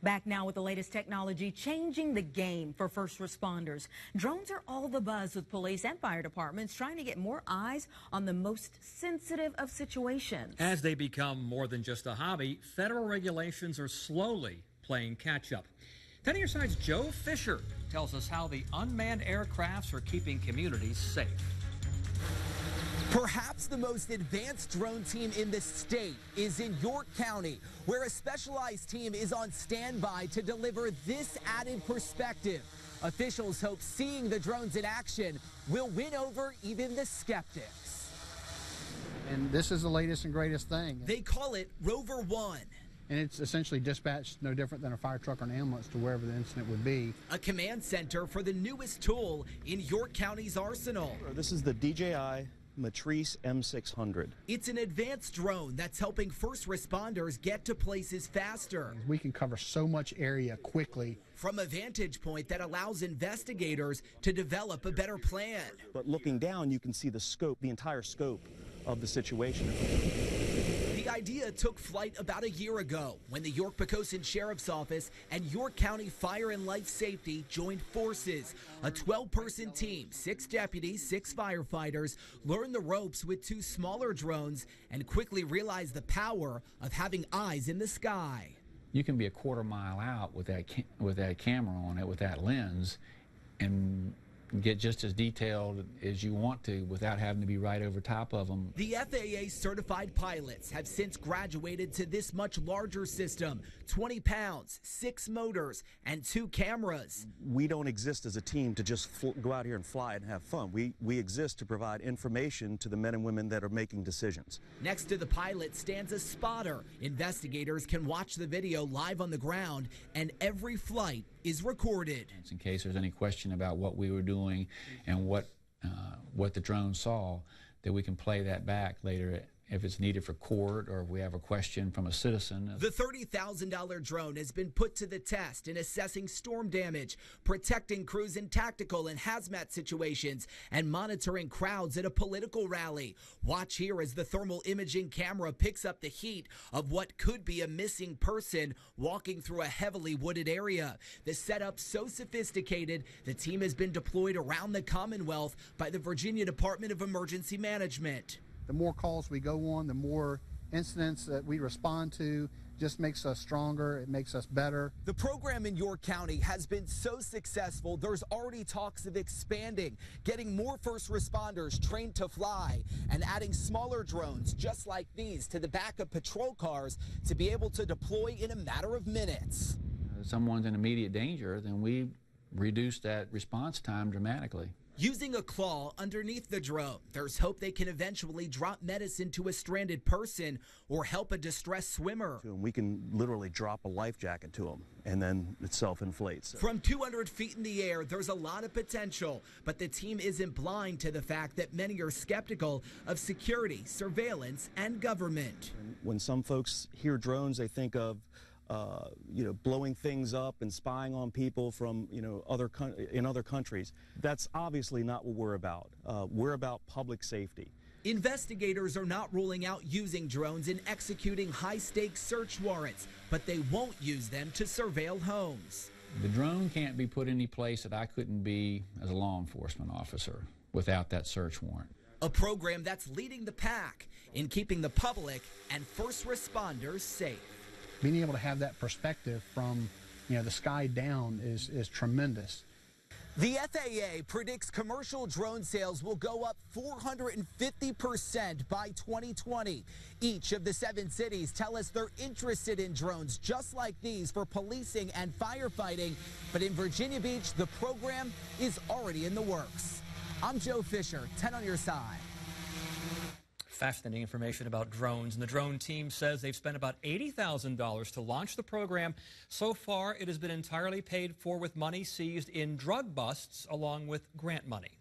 Back now with the latest technology changing the game for first responders. Drones are all the buzz with police and fire departments trying to get more eyes on the most sensitive of situations. As they become more than just a hobby, federal regulations are slowly playing catch up. 10 on your side's Joe Fisher tells us how the unmanned aircrafts are keeping communities safe. Perhaps the most advanced drone team in the state is in York County, where a specialized team is on standby to deliver this added perspective. Officials hope seeing the drones in action will win over even the skeptics. And this is the latest and greatest thing. They call it Rover 1. And it's essentially dispatched no different than a fire truck or an ambulance to wherever the incident would be. A command center for the newest tool in York County's arsenal. This is the DJI Matrice M600. It's an advanced drone that's helping first responders get to places faster. We can cover so much area quickly. From a vantage point that allows investigators to develop a better plan. But looking down, you can see the scope, the entire scope of the situation. The idea took flight about a year ago when the York-Poquoson Sheriff's Office and York County Fire and Life Safety joined forces. A 12-person team, 6 deputies, 6 firefighters, learned the ropes with 2 smaller drones and quickly realized the power of having eyes in the sky. You can be a quarter mile out with that camera on it, with that lens, and get just as detailed as you want to without having to be right over top of them. The FAA certified pilots have since graduated to this much larger system, 20 pounds, 6 motors, and 2 cameras. We don't exist as a team to just go out here and fly and have fun. We exist to provide information to the men and women that are making decisions. Next to the pilot stands a spotter. Investigators can watch the video live on the ground, and every flight is recorded. In case there's any question about what we were doing and what the drone saw, that we can play that back later if it's needed for court or if we have a question from a citizen. The $30,000 drone has been put to the test in assessing storm damage, protecting crews in tactical and hazmat situations, and monitoring crowds at a political rally. Watch here as the thermal imaging camera picks up the heat of what could be a missing person walking through a heavily wooded area. The setup so sophisticated, the team has been deployed around the Commonwealth by the Virginia Department of Emergency Management. The more calls we go on, the more incidents that we respond to, just makes us stronger, it makes us better. The program in York County has been so successful, there's already talks of expanding, getting more first responders trained to fly, and adding smaller drones just like these to the back of patrol cars to be able to deploy in a matter of minutes. If someone's in immediate danger, then we reduce that response time dramatically. Using a claw underneath the drone, there's hope they can eventually drop medicine to a stranded person or help a distressed swimmer. We can literally drop a life jacket to them, and then it self-inflates. From 200 feet in the air, there's a lot of potential, but the team isn't blind to the fact that many are skeptical of security, surveillance, and government. When some folks hear drones, they think of blowing things up and spying on people from, in other countries. That's obviously not what we're about. We're about public safety. Investigators are not ruling out using drones in executing high-stakes search warrants, but they won't use them to surveil homes. The drone can't be put any place that I couldn't be as a law enforcement officer without that search warrant. A program that's leading the pack in keeping the public and first responders safe. Being able to have that perspective from, the sky down is tremendous. The FAA predicts commercial drone sales will go up 450% by 2020. Each of the 7 cities tell us they're interested in drones just like these for policing and firefighting. But in Virginia Beach, the program is already in the works. I'm Joe Fisher, 10 on your side. Fascinating information about drones, and the drone team says they've spent about $80,000 to launch the program. So far, it has been entirely paid for with money seized in drug busts along with grant money.